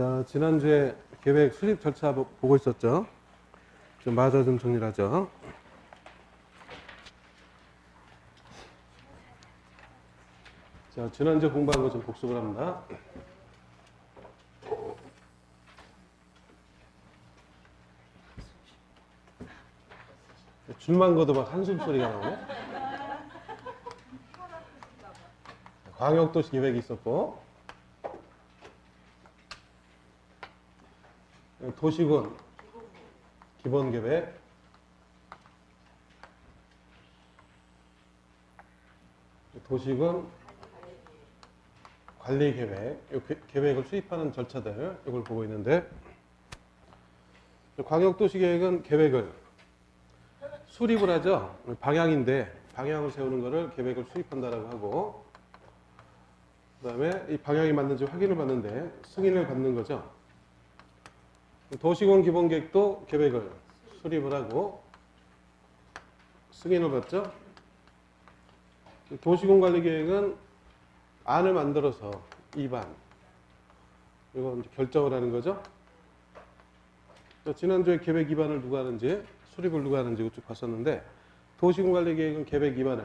자, 지난주에 계획 수립 절차 보고 있었죠? 좀 마저 좀 정리하죠. 자, 지난주 공부한 거 좀 복습을 합니다. 줄만 걷어막 한숨 소리가 나오네. 광역도시 계획이 있었고, 도시군 기본 계획, 도시군 관리 계획, 이 계획을 수립하는 절차들 이걸 보고 있는데, 광역도시 계획은 계획을 수립을 하죠. 방향인데 방향을 세우는 거를 계획을 수립한다라고 하고, 그다음에 이 방향이 맞는지 확인을 받는데 승인을 받는 거죠. 도시군 기본계획도 계획을 수립을 하고 승인을 받죠. 도시군관리계획은 안을 만들어서 입안, 이건 결정을 하는 거죠. 지난주에 계획 입안을 누가 하는지, 수립을 누가 하는지 쭉 봤었는데, 도시군관리계획은 계획 입안을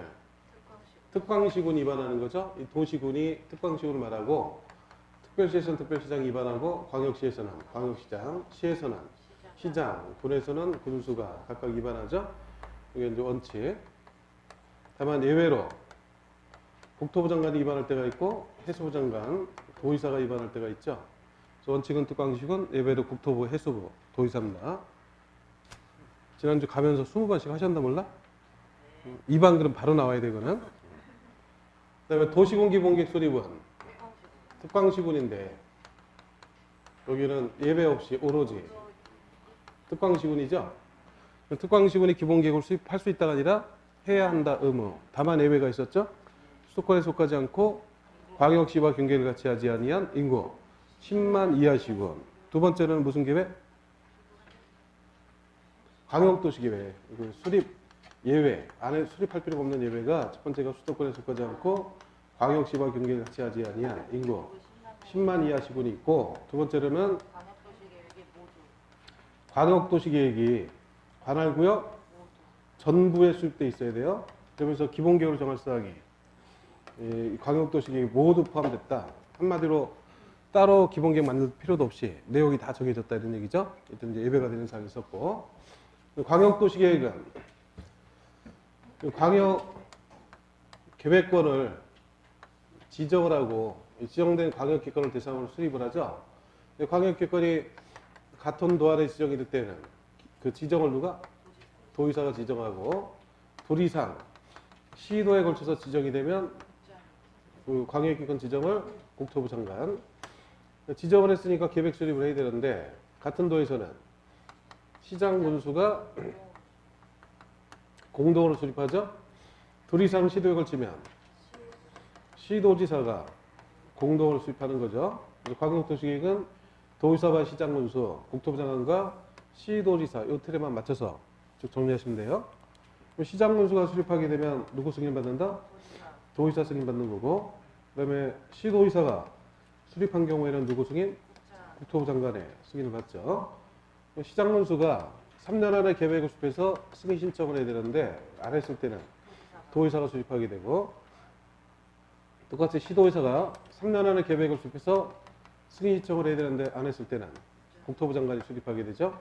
특광시군 입안하는 거죠. 이 도시군이 특광시군을 말하고, 특별시에서는 특별시장 입안하고, 광역시에서는 광역시장, 시에서는 시장, 군에서는 군수가 각각 입안하죠. 이게 이제 원칙. 다만 예외로 국토부 장관이 입안할 때가 있고, 해수부 장관, 도의사가 입안할 때가 있죠. 원칙은 특광시군, 예외로 국토부, 해수부, 도의사입니다. 지난주 가면서 20번씩 하셨나 몰라? 입안 그럼 바로 나와야 되거든. 그다음에 도시군 기본계획 수립은 특광시군인데, 여기는 예외 없이 오로지 특광시군이죠. 특광시군이 기본계획을 수립할 수 있다가 아니라 해야 한다 의무. 다만 예외가 있었죠. 수도권에 속하지 않고 광역시와 경계를 같이 하지 아니한 인구 10만 이하 시군. 두 번째는 무슨 계획? 광역도시 계획. 수립 예외. 안에 수립할 필요가 없는 예외가, 첫 번째가 수도권에 속하지 않고 광역시와 경계를 같이 하지 아니한 인구 10만 이하 시군이 있고, 두 번째로는 광역도시 계획이 관할구역 전부에 수립돼 있어야 돼요. 그러면서 기본계획을 정할 사항이 광역도시 계획이 모두 포함됐다. 한마디로 따로 기본계획 만들 필요도 없이 내용이 다 정해졌다 이런 얘기죠. 일단 이제 예외가 되는 사항이 있었고, 광역도시 계획은 광역 계획권을 지정을 하고, 지정된 광역계획권을 대상으로 수립을 하죠. 광역계획권이 같은 도안에 지정이 될 때는 그 지정을 누가? 도의사가 지정하고, 도리상 시도에 걸쳐서 지정이 되면 그 광역계획권 지정을 국토부 장관, 지정을 했으니까 계획 수립을 해야 되는데, 같은 도에서는 시장 군수가 공동으로 수립하죠. 도리상 시도에 걸치면 시도지사가 공동으로 수립하는 거죠. 광역도시계획은 도의사와 시장 군수, 국토부 장관과 시도지사 이 틀에만 맞춰서 쭉 정리하시면 돼요. 시장 군수가 수립하게 되면 누구 승인 받는다? 도의사 승인 받는 거고, 그다음에 시도의사가 수립한 경우에는 누구 승인? 국토부 장관의 승인을 받죠. 시장 군수가 3년 안에 계획을 수립해서 승인 신청을 해야 되는데, 안 했을 때는 도의사가 수립하게 되고, 똑같이 시도의사가 3년 안에 계획을 수립해서 승인 신청을 해야 되는데 안 했을 때는 국토부 장관이 수립하게 되죠.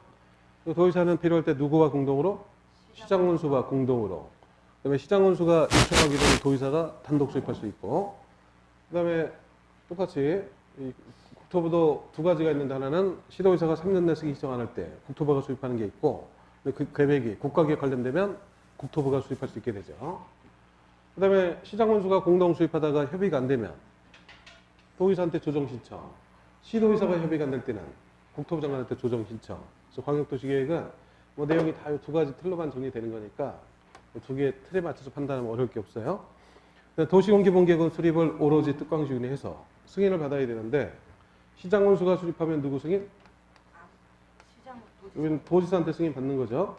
도의사는 필요할 때 누구와 공동으로? 시장군수와 공동으로. 그다음에 시장군수가 요청하게 되면 도의사가 단독 수립할 수 있고, 그다음에 똑같이 이 국토부도 두 가지가 있는데, 하나는 시도의사가 3년 내 승인 신청 안 할 때 국토부가 수립하는 게 있고, 그 계획이 국가계획 관련되면 국토부가 수립할 수 있게 되죠. 그다음에 시장군수가 공동 수립하다가 협의가 안 되면 도의사한테 조정 신청, 시도의사가 협의가 안 될 때는 국토부 장관한테 조정 신청. 그래서 광역도시계획은 뭐 내용이 다 두 가지 틀로만 정리되는 거니까 두 개의 틀에 맞춰서 판단하면 어려울 게 없어요. 도시군 기본계획은 수립을 오로지 특광시군이 해서 승인을 받아야 되는데, 시장군수가 수립하면 누구 승인? 여기는 도지사한테 승인 받는 거죠.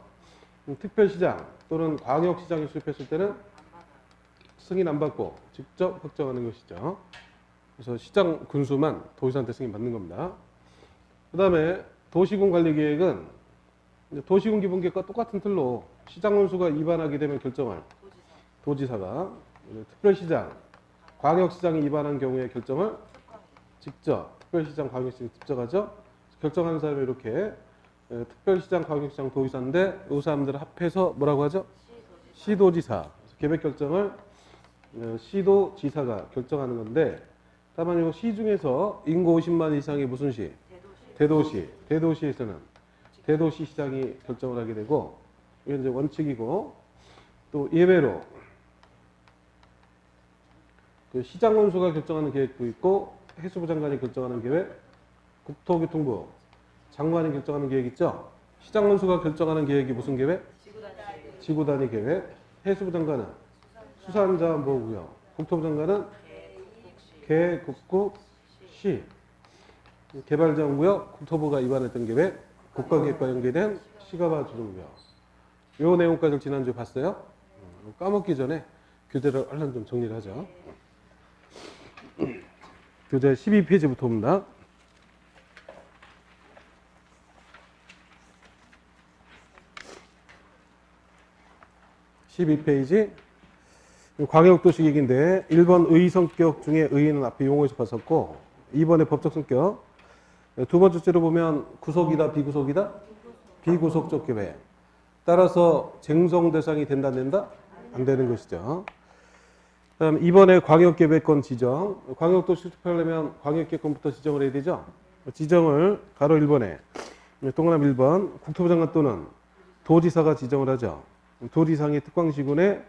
특별시장 또는 광역시장이 수립했을 때는 승인 안 받고 직접 확정하는 것이죠. 그래서 시장 군수만 도지사한테 승인 받는 겁니다. 그다음에 도시군 관리계획은 이제 도시군 기본계획과 똑같은 틀로 시장군수가 위반하게 되면 결정할 도지사가, 특별시장, 광역시장이 위반한 경우에 결정을 직접, 특별시장, 광역시장이 직접 하죠. 결정하는 사람이 이렇게 특별시장, 광역시장, 도지사인데 이 사람들을 합해서 뭐라고 하죠? 시도지사. 계획 결정을 시도지사가 결정하는 건데, 다만 이 시 중에서 인구 50만 이상의 무슨 시? 대도시. 대도시에서는 대도시시장이 결정을 하게 되고, 이게 이제 원칙이고, 또 예외로 그 시장군수가 결정하는 계획도 있고, 해수부 장관이 결정하는 계획, 국토교통부 장관이 결정하는 계획 있죠? 시장군수가 결정하는 계획이 무슨 계획? 지구단위 계획. 해수부 장관은 수산자원보호구역. 국토부 장관은 계국구시. 개발자원구역, 국토부가 위반했던 계획, 국가계획과 연계된 시가바 주도구역. 요 내용까지 지난주에 봤어요? 까먹기 전에 교재를 얼른 좀 정리를 하죠. 교재 12페이지부터 봅니다. 12페이지. 광역도시계획인데 1번 의성격 중에 의의는 앞에 용어에서 봤었고, 2번에 법적 성격. 두 번째로 보면 구속이다, 비구속이다? 비구속적 계획. 따라서 쟁송 대상이 된다, 안 된다? 안 되는 것이죠. 다음 2번에 광역계획권 지정. 광역도시 투표하려면 광역계획권부터 지정을 해야 되죠. 지정을 가로 1번에 동그라미 1번 국토부 장관 또는 도지사가 지정을 하죠. 도지상의 특광시군의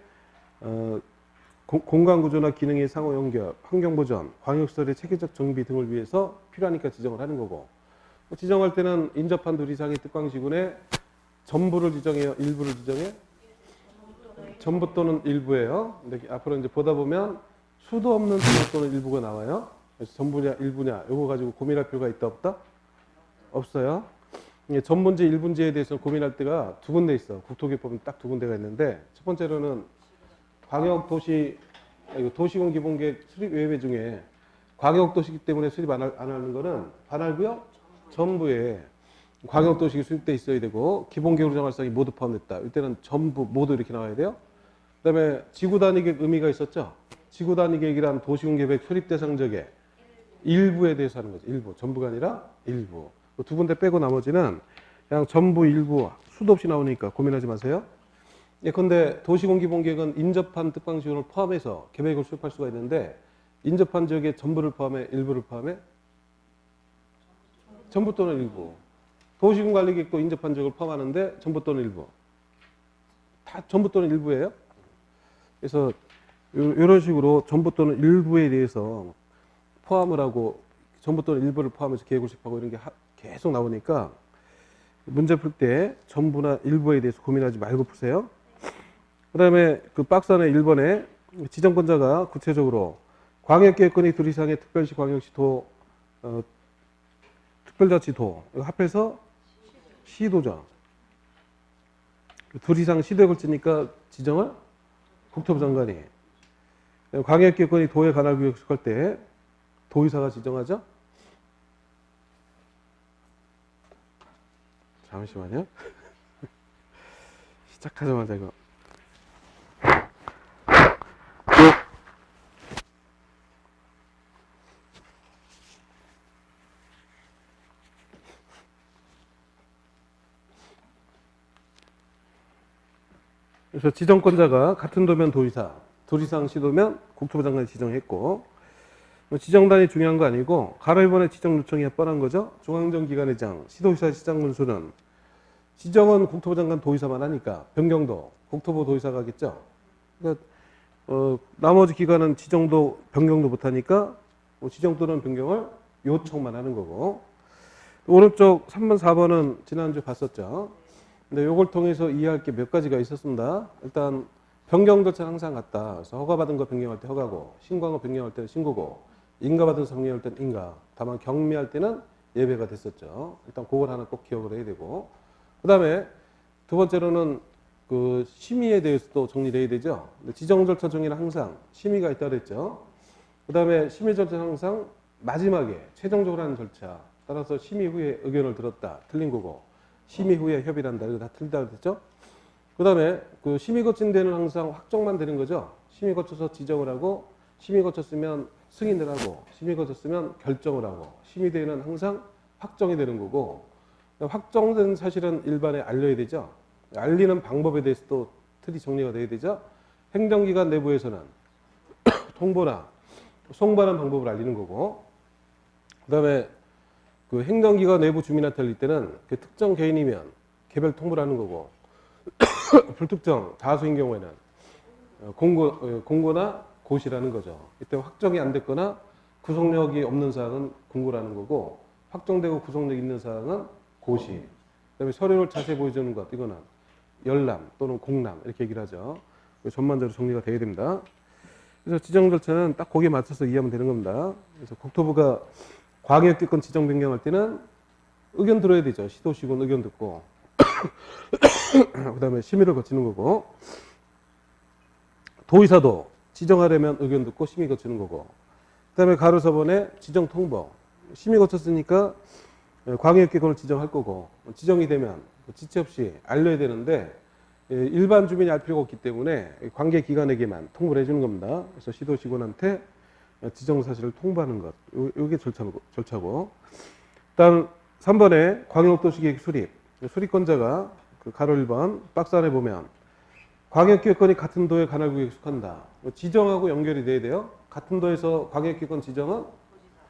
공간구조나 기능의 상호 연결, 환경보전, 광역시설의 체계적 정비 등을 위해서 필요하니까 지정을 하는 거고, 지정할 때는 인접한 도지상의 특광시군의 전부를 지정해요? 일부를 지정해요? 전부 또는 일부예요. 근데 앞으로 이제 보다 보면 수도 없는 전부 또는 일부가 나와요. 그래서 전부냐 일부냐 이거 가지고 고민할 필요가 있다 없다? 없어요. 전분지 일분지에 대해서 고민할 때가 두 군데 있어. 국토기법은 딱 두 군데가 있는데, 첫 번째로는 광역도시 도시군 기본계획 수립 예외 중에 광역도시기 때문에 수립 안 하는 거는 반할구역 전부에 광역도시가 수립돼 있어야 되고, 기본계획으로 정할 사항이 모두 포함됐다. 이때는 전부 모두 이렇게 나와야 돼요. 그다음에 지구단위계획 의미가 있었죠. 지구단위계획이란 도시군 계획 수립 대상 지역의 일부에 대해서 하는 거죠. 일부, 전부가 아니라 일부. 두 군데 빼고 나머지는 그냥 전부, 일부 수도 없이 나오니까 고민하지 마세요. 예컨대 도시군 기본계획은 인접한 특광지원을 포함해서 계획을 수립할 수가 있는데, 인접한 지역의 전부를 포함해, 일부를 포함해? 전부 또는 일부. 도시군 관리계획도 인접한 지역을 포함하는데 전부 또는 일부. 다 전부 또는 일부예요. 그래서 이런 식으로 전부 또는 일부에 대해서 포함을 하고, 전부 또는 일부를 포함해서 계획을 수립하고 이런 게 계속 나오니까 문제 풀 때 전부나 일부에 대해서 고민하지 말고 푸세요. 그 다음에 그 박스 안에 1번에 지정권자가 구체적으로 광역계획권의 둘 이상의 특별시, 광역시, 도, 특별자치도 이거 합해서 시도죠. 둘 이상 시도에 걸치니까 지정을 국토부 장관이. 광역계획권이 도에 관할 구역 수립할 때 도의사가 지정하죠. 잠시만요. 시작하자마자 이거. 그래서 지정권자가 같은 도면 도의사, 둘 이상 시도면 국토부 장관이 지정했고, 지정단이 중요한 거 아니고 가로 1번의 지정 요청이 뻔한 거죠. 중앙정기관회장, 시도의사, 시장군수는 지정은 국토부 장관 도의사만 하니까 변경도 국토부 도의사가 하겠죠. 그러니까 나머지 기관은 지정도 변경도 못하니까 지정 또는 변경을 요청만 하는 거고, 오른쪽 3번, 4번은 지난주 봤었죠. 근데 이걸 통해서 이해할 게 몇 가지가 있었습니다. 일단 변경 절차는 항상 같다. 그래서 허가받은 거 변경할 때 허가고, 신고한 거 변경할 때는 신고고, 인가받은 거 변경할 때는 인가. 다만 경미할 때는 예외가 됐었죠. 일단 그걸 하나 꼭 기억을 해야 되고, 그 다음에 두 번째로는 그 심의에 대해서도 정리를 해야 되죠. 지정 절차 중에는 항상 심의가 있다 그랬죠. 그 다음에 심의 절차는 항상 마지막에 최종적으로 하는 절차. 따라서 심의 후에 의견을 들었다. 틀린 거고. 심의 후에 협의를 한다. 이거 다 틀리다 그랬죠? 그 다음에 그 심의 거친 데는 항상 확정만 되는 거죠. 심의 거쳐서 지정을 하고, 심의 거쳤으면 승인을 하고, 심의 거쳤으면 결정을 하고, 심의 대회는 항상 확정이 되는 거고, 확정된 사실은 일반에 알려야 되죠. 알리는 방법에 대해서도 틀이 정리가 돼야 되죠. 행정기관 내부에서는 통보나 송반한 방법을 알리는 거고, 그 다음에 그 행정기관 내부 주민한테 알릴 때는 그 특정 개인이면 개별 통보를 하는 거고, 불특정 다수인 경우에는 공고나 고시라는 거죠. 이때 확정이 안 됐거나 구속력이 없는 사항은 공고라는 거고, 확정되고 구속력 있는 사항은 고시. 그다음에 서류를 자세히 보여주는 것, 이거는 열람 또는 공람 이렇게 얘기를 하죠. 전반적으로 정리가 돼야 됩니다. 그래서 지정 절차는 딱 거기에 맞춰서 이해하면 되는 겁니다. 그래서 국토부가 광역기권 지정 변경할 때는 의견 들어야 되죠. 시도시군 의견 듣고 그다음에 심의를 거치는 거고, 도의사도 지정하려면 의견 듣고 심의 거치는 거고, 그다음에 가로서번에 지정 통보, 심의 거쳤으니까 광역기권을 지정할 거고, 지정이 되면 지체 없이 알려야 되는데 일반 주민이 알 필요가 없기 때문에 관계 기관에게만 통보를 해주는 겁니다. 그래서 시도시군한테 지정 사실을 통보하는 것, 이게 절차고. 다음 3번에 광역도시계획 수립, 수립권자가 그 가로 1번 박스 안에 보면 광역기획권이 같은 도의 관할구역에 속한다. 지정하고 연결이 돼야 돼요. 같은 도에서 광역기획권 지정은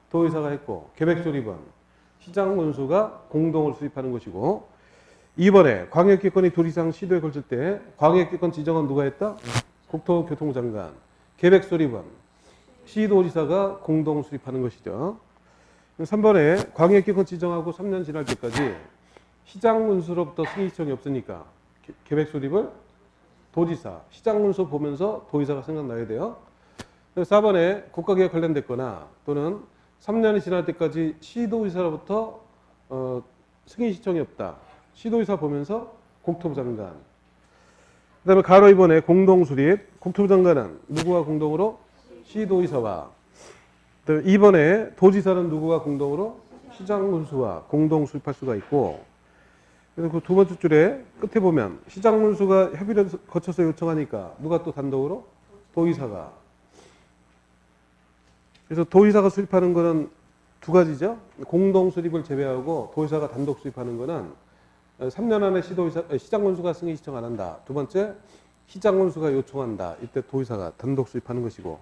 도의사가 했고, 계획 수립은 시장군수가 공동을 수립하는 것이고, 2번에 광역기획권이 둘 이상 시도에 걸칠 때 광역기획권 지정은 누가 했다? 국토교통부 장관. 계획 수립은 시도지사가 공동 수립하는 것이죠. 3번에 광역기획권 지정하고 3년 지날 때까지 시장군수로부터 승인 신청이 없으니까 계획 수립을 도지사, 시장군수 보면서 도의사가 생각나야 돼요. 4번에 국가계획 관련됐거나 또는 3년이 지날 때까지 시도의사로부터 승인 신청이 없다. 시도의사 보면서 국토부 장관. 그 다음에 가로 2번에 공동수립. 국토부 장관은 누구와 공동으로? 시도의사와. 2번에 도지사는 누구와 공동으로? 시장군수와 공동 수립할 수가 있고, 그래서 그 두 번째 줄에 끝에 보면 시장군수가 협의를 거쳐서 요청하니까 누가 또 단독으로? 도의사가. 그래서 도의사가 수립하는 거는 두 가지죠. 공동 수립을 제외하고 도의사가 단독 수립하는 거는 3년 안에 시장군수가 승인 신청 안 한다. 두 번째, 시장군수가 요청한다. 이때 도의사가 단독 수립하는 것이고.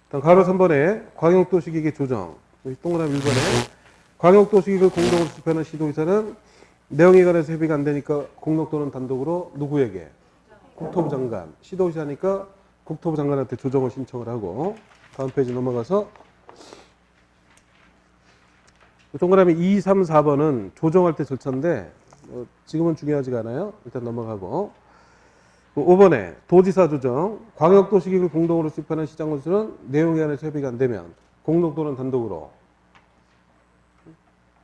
다음 가로 3번에 광역도시계획 조정. 동그라미 1번에 광역도시계획을 공동으로 수립하는 시도의사는 내용에 관해서 협의가 안 되니까 공동 또는 단독으로 누구에게? 국토부 장관. 시도의사니까 국토부 장관한테 조정을 신청을 하고. 다음 페이지 넘어가서 동그라미 2, 3, 4번은 조정할 때 절차인데 지금은 중요하지가 않아요. 일단 넘어가고. 5번에 도지사 조정. 광역도시계획을 공동으로 수립하는 시장군수는 내용에 관해서 협의가 안 되면 공동 또는 단독으로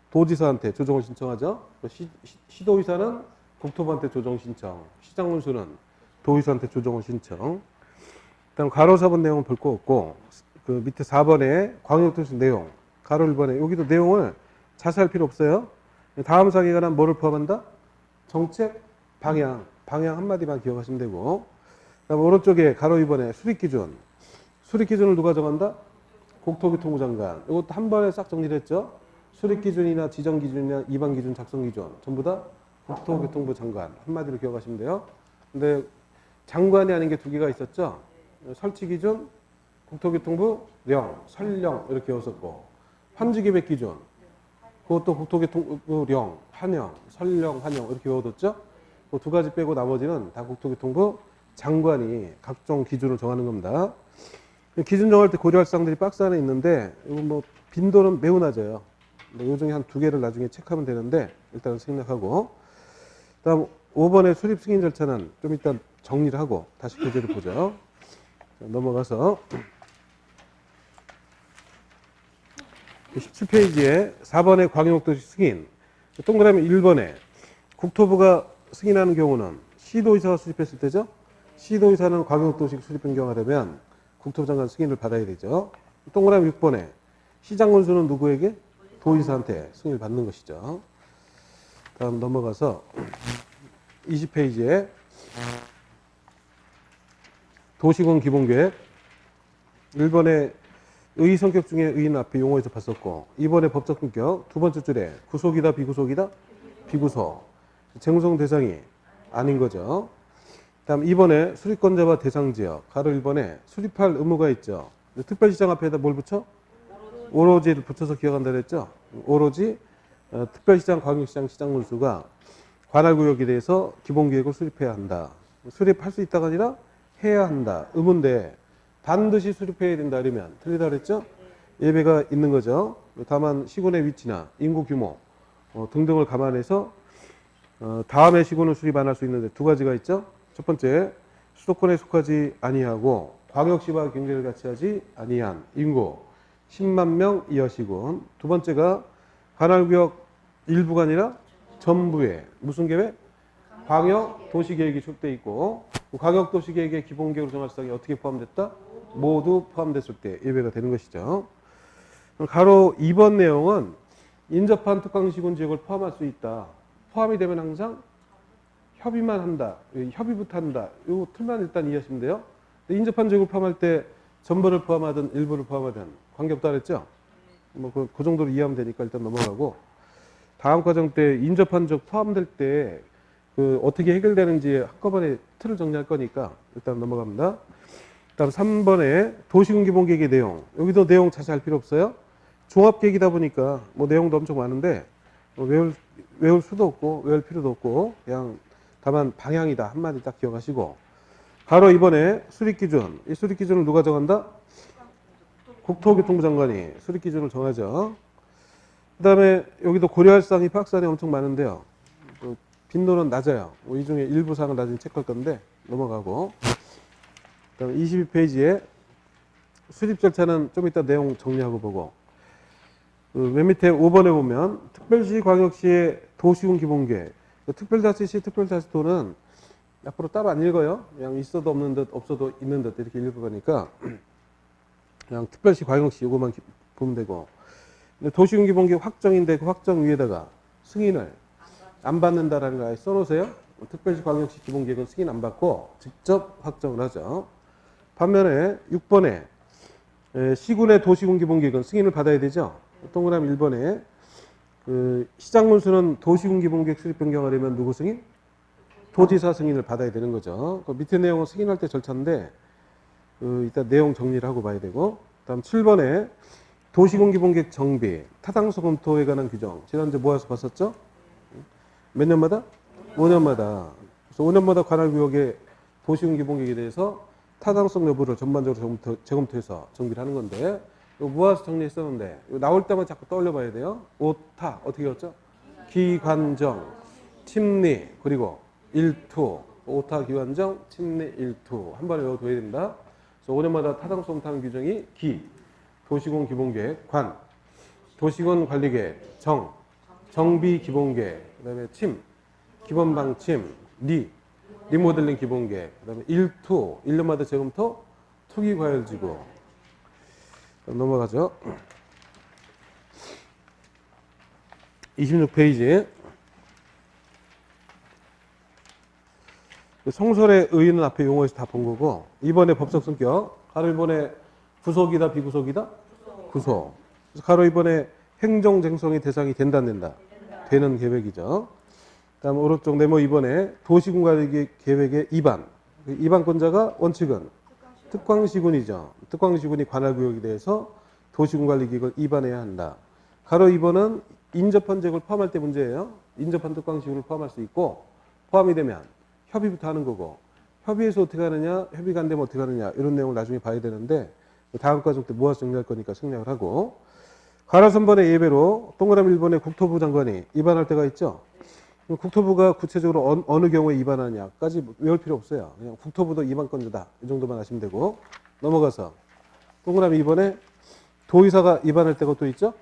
도지사한테 조정을 신청하죠. 시도의사는 국토부한테 조정 신청, 시장군수는 도의사한테 조정을 신청. 다음 가로 4번 내용은 볼 거 없고, 그 밑에 4번에 광역도시 내용, 가로 1번에 여기도 내용을 자세히 할 필요 없어요. 다음 사항에 관한 뭐를 포함한다? 정책, 방향 한마디만 기억하시면 되고. 그다음 오른쪽에 가로 2번에 수립기준. 수립기준을 누가 정한다? 국토교통부 장관. 이것도 한 번에 싹 정리를 했죠. 수립기준이나 지정기준이나 이반기준, 작성기준 전부 다 국토교통부 장관. 한마디로 기억하시면 돼요. 근데 장관이 아닌 게 두 개가 있었죠. 설치기준, 국토교통부 령, 설령 이렇게 외웠었고, 환지계획기준 그것도 국토교통부 령, 한령, 설령, 한령 이렇게 외워뒀죠. 그 두 가지 빼고 나머지는 다 국토교통부 장관이 각종 기준을 정하는 겁니다. 기준 정할 때 고려할 사항들이 박스 안에 있는데 이거 뭐 빈도는 매우 낮아요. 이 중에 한 두 개를 나중에 체크하면 되는데 일단은 생략하고. 다음 5번의 수립 승인 절차는 좀 일단 정리를 하고 다시 교재를 보죠. 자, 넘어가서 17페이지에 4번의 광역도시 승인. 동그라미 1번에 국토부가 승인하는 경우는 시도의사가 수립했을 때죠. 시도의사는 광역도시 수립 변경하려면 국토부 장관 승인을 받아야 되죠. 동그라미 6번에 시장군수는 누구에게? 도의사한테 승인을 받는 것이죠. 다음 넘어가서 20페이지에 도시군 기본계획 1번에 의 성격 중에 의는 앞에 용어에서 봤었고 2번에 법적 성격 두 번째 줄에 구속이다 비구속이다 비구속 쟁송 대상이 아닌 거죠. 다음 2번에 수립권자와 대상지역 가로 1번에 수립할 의무가 있죠. 특별시장 앞에다 뭘 붙여? 오로지를 붙여서 기억한다 그랬죠. 오로지 특별시장, 광역시장, 시장군수가 관할구역에 대해서 기본계획을 수립해야 한다. 수립할 수 있다가 아니라 해야 한다. 의무인데 반드시 수립해야 된다 그러면 틀리다 그랬죠? 예외가 있는 거죠. 다만 시군의 위치나 인구 규모 등등을 감안해서 다음에 시군을 수립 안 할 수 있는데 두 가지가 있죠. 첫 번째, 수도권에 속하지 아니하고 광역시와 경계를 같이 하지 아니한 인구 10만 명 이하 시군. 두 번째가 관할구역 일부가 아니라 전부에 무슨 계획? 광역 도시계획이 출돼 있고 광역 도시계획의 기본계획으로 정할 사항이 어떻게 포함됐다? 모두 포함됐을 때 예외가 되는 것이죠. 가로 2번 내용은 인접한 특강시군 지역을 포함할 수 있다. 포함이 되면 항상 협의만 한다. 협의부터 한다. 이 틀만 일단 이해하시면 돼요. 인접한 지역을 포함할 때 전부를 포함하든 일부를 포함하든 관계없다 그랬죠? 뭐 그 정도로 이해하면 되니까 일단 넘어가고 다음 과정 때 인접한 지역 포함될 때 그 어떻게 해결되는지 한꺼번에 틀을 정리할 거니까 일단 넘어갑니다. 다음 3번에 도시군 기본계획의 내용. 여기도 내용 자세히 할 필요 없어요. 종합계획이다 보니까 뭐 내용도 엄청 많은데 외울 수도 없고 외울 필요도 없고 그냥 다만 방향이다 한마디 딱 기억하시고 바로 2번에 수립기준. 이 수립기준을 누가 정한다? 국토교통부 장관이 수립기준을 정하죠. 그 다음에 여기도 고려할 사항이 파악사항이 엄청 많은데요. 빈도는 낮아요. 이 중에 일부 사항을 나중에 체크할 건데 넘어가고 그다음에 22페이지에 수립 절차는 좀 이따 내용 정리하고 보고 맨 밑에 5번에 보면 특별시 광역시의 도시군 기본계획 특별자치시 특별자치도는 앞으로 따로 안 읽어요. 그냥 있어도 없는 듯 없어도 있는 듯 이렇게 읽을 거니까 그냥 특별시 광역시 이거만 보면 되고 도시군 기본계획 확정인데 그 확정 위에다가 승인을 안 받는다라는 거 아예 써놓으세요. 특별시 광역시 기본계획은 승인 안 받고 직접 확정을 하죠. 반면에 6번에 시군의 도시군 기본계획은 승인을 받아야 되죠. 동그라미 1번에 시장군수는 도시군 기본계획 수립 변경하려면 누구 승인? 도지사 승인을 받아야 되는 거죠. 그 밑에 내용은 승인할 때 절차인데 일단 내용 정리를 하고 봐야 되고 다음 7번에 도시군 기본계획 정비 타당성 검토에 관한 규정 지난주에 모아서 봤었죠? 몇 년마다? 5년마다. 그래서 5년마다 관할구역의 도시군 기본계획에 대해서 타당성 여부를 전반적으로 재검토해서 정비를 하는 건데 이거 모아서 정리했었는데 이거 나올 때만 자꾸 떠올려 봐야 돼요. 오타 어떻게 했죠? 기관정, 침리 그리고 일투 오타 기관정, 침리 일투 한 번에 외워둬야 된다. 그래서 5년마다 타당성 검토하는 규정이 기, 도시군 기본계획, 관, 도시군 관리계획, 정, 정비 기본계획, 그 다음에 침, 기본방침, 리모델링 기본계획, 그 다음에 일투, 1년마다 재검토, 투기과열지구. 넘어가죠. 26페이지. 성설의 의의는 앞에 용어에서 다 본 거고, 2번에 법적 성격, 가로 1번에 구속이다, 비구속이다? 구속. 그래서 가로 2번에 행정쟁성의 대상이 된다, 안 된다? 되는 계획이죠. 다음 오른쪽 네모 2번에 도시군 관리 계획의 입안. 입안권자가 원칙은 특광시군이죠. 특광시군이 관할구역에 대해서 도시군 관리 계획을 입안해야 한다. 가로 2번은 인접한 지역을 포함할 때 문제예요. 인접한 특광시군을 포함할 수 있고 포함이 되면 협의부터 하는 거고 협의해서 어떻게 하느냐, 협의가 안 되면 어떻게 하느냐 이런 내용을 나중에 봐야 되는데 다음 과정 때 모아서 정리할 거니까 생략을 하고 가로 3번의 예배로 동그라미 1번에 국토부 장관이 입안할 때가 있죠. 국토부가 구체적으로 어느 경우에 입안하냐까지 외울 필요 없어요. 그냥 국토부도 입안권자다. 이 정도만 아시면 되고 넘어가서 동그라미 2번에 도의사가 입안할 때가 또 있죠.